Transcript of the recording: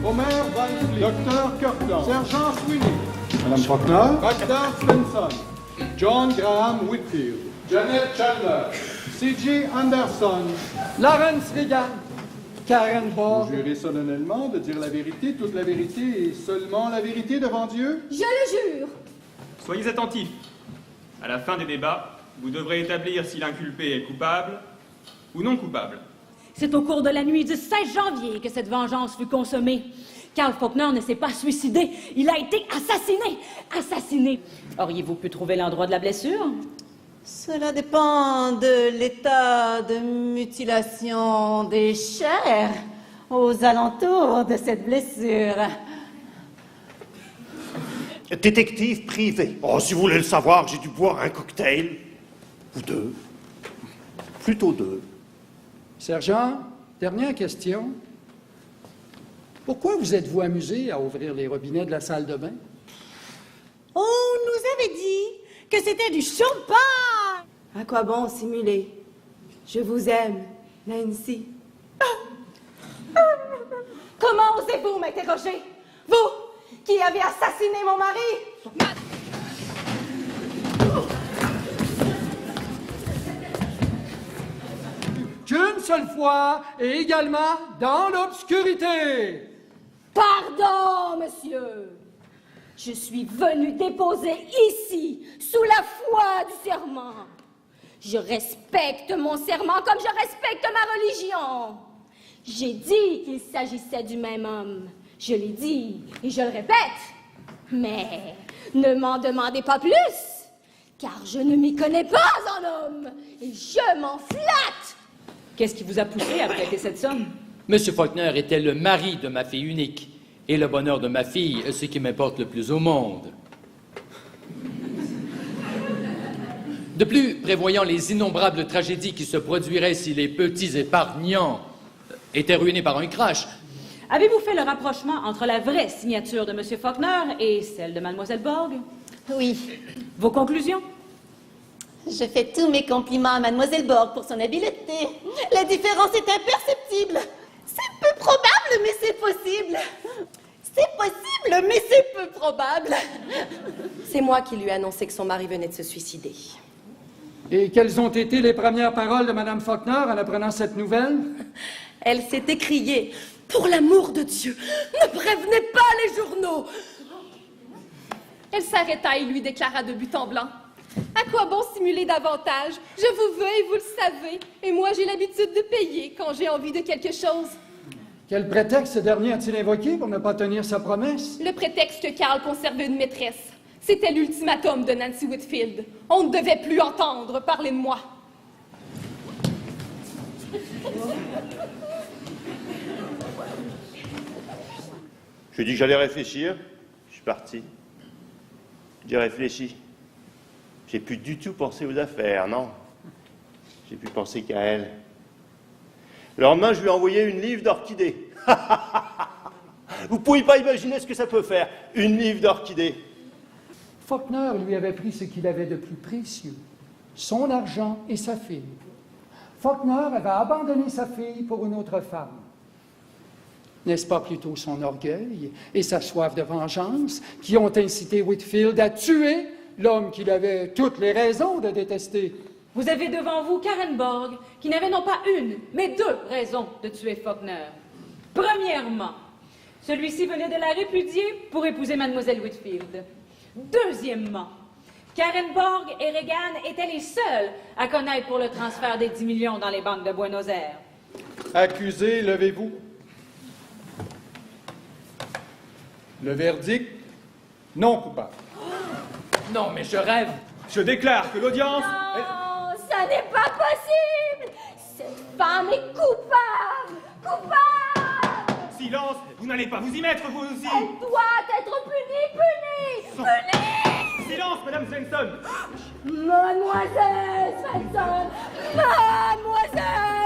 Homer Van Fleet, Dr. Kirkland, Sergent Sweeney, Madame Faulkner, Baghdad Svensson, John Graham Whitfield, Janet Chandler, C.J. Anderson. Lawrence Reagan, Karen Vous Borg. jurez solennellement de dire la vérité, toute la vérité et seulement la vérité devant Dieu? Je le jure. Soyez attentifs. À la fin des débats, vous devrez établir si l'inculpé est coupable ou non coupable. C'est au cours de la nuit du 16 janvier que cette vengeance fut consommée. Carl Faulkner ne s'est pas suicidé, il a été assassiné. Assassiné. Auriez-vous pu trouver l'endroit de la blessure? Cela dépend de l'état de mutilation des chairs aux alentours de cette blessure. Détective privé. Oh, si vous voulez le savoir, j'ai dû boire un cocktail. Ou deux. Plutôt deux. Sergent, dernière question. Pourquoi vous êtes-vous amusé à ouvrir les robinets de la salle de bain? On nous avait dit que c'était du champagne. À quoi bon simuler? Je vous aime, Nancy. Comment osez-vous m'interroger? Vous, qui avez assassiné mon mari? Qu'une seule fois et également dans l'obscurité. Pardon, monsieur. Je suis venue déposer ici, sous la foi du serment. Je respecte mon serment comme je respecte ma religion. J'ai dit qu'il s'agissait du même homme. Je l'ai dit et je le répète. Mais ne m'en demandez pas plus, car je ne m'y connais pas en homme et je m'en flatte. Qu'est-ce qui vous a poussé à prêter cette somme? Monsieur Faulkner était le mari de ma fille unique, et le bonheur de ma fille est ce qui m'importe le plus au monde. De plus, prévoyant les innombrables tragédies qui se produiraient si les petits épargnants étaient ruinés par un crash. Avez-vous fait le rapprochement entre la vraie signature de M. Faulkner et celle de Mlle Borg? Oui, Vos conclusions? je fais tous mes compliments à Mademoiselle Borg pour son habileté. La différence est imperceptible. C'est peu probable, mais c'est possible. C'est possible, mais c'est peu probable. C'est moi qui lui ai annoncé que son mari venait de se suicider. Et quelles ont été les premières paroles de Mme Faulkner en apprenant cette nouvelle? Elle s'est écriée « Pour l'amour de Dieu, ne prévenez pas les journaux !» Elle s'arrêta et lui déclara de but en blanc. À quoi bon simuler davantage? Je vous veux et vous le savez. Et moi, j'ai l'habitude de payer quand j'ai envie de quelque chose. Quel prétexte ce dernier a-t-il invoqué pour ne pas tenir sa promesse? Le prétexte que Carl conservait une maîtresse. C'était l'ultimatum de Nancy Whitfield. On ne devait plus entendre parler de moi. Je lui ai dit que j'allais réfléchir. Je suis parti. J'ai réfléchi. J'ai plus du tout pensé aux affaires, non. J'ai plus pensé qu'à elle. Le lendemain, je lui ai envoyé une livre d'orchidées. Vous pouvez pas imaginer ce que ça peut faire, une livre d'orchidées. Faulkner lui avait pris ce qu'il avait de plus précieux, son argent et sa fille. Faulkner avait abandonné sa fille pour une autre femme. N'est-ce pas plutôt son orgueil et sa soif de vengeance qui ont incité Whitfield à tuer l'homme qu'il avait toutes les raisons de détester? Vous avez devant vous Karen Borg, qui n'avait non pas une, mais deux raisons de tuer Faulkner. Premièrement, celui-ci venait de la répudier pour épouser Mademoiselle Whitfield. Deuxièmement, Karen Borg et Reagan étaient les seuls à connaître pour le transfert des 10 millions dans les banques de Buenos Aires. Accusé, levez-vous. Le verdict, non coupable. Non, mais je rêve. Je déclare que l'audience... Non, ça n'est pas possible! Cette femme est coupable! Coupable! Silence, vous n'allez pas vous y mettre, vous aussi. Elle doit être punie! Punie! Silence, Madame Svensson. Mademoiselle Svensson! Mademoiselle!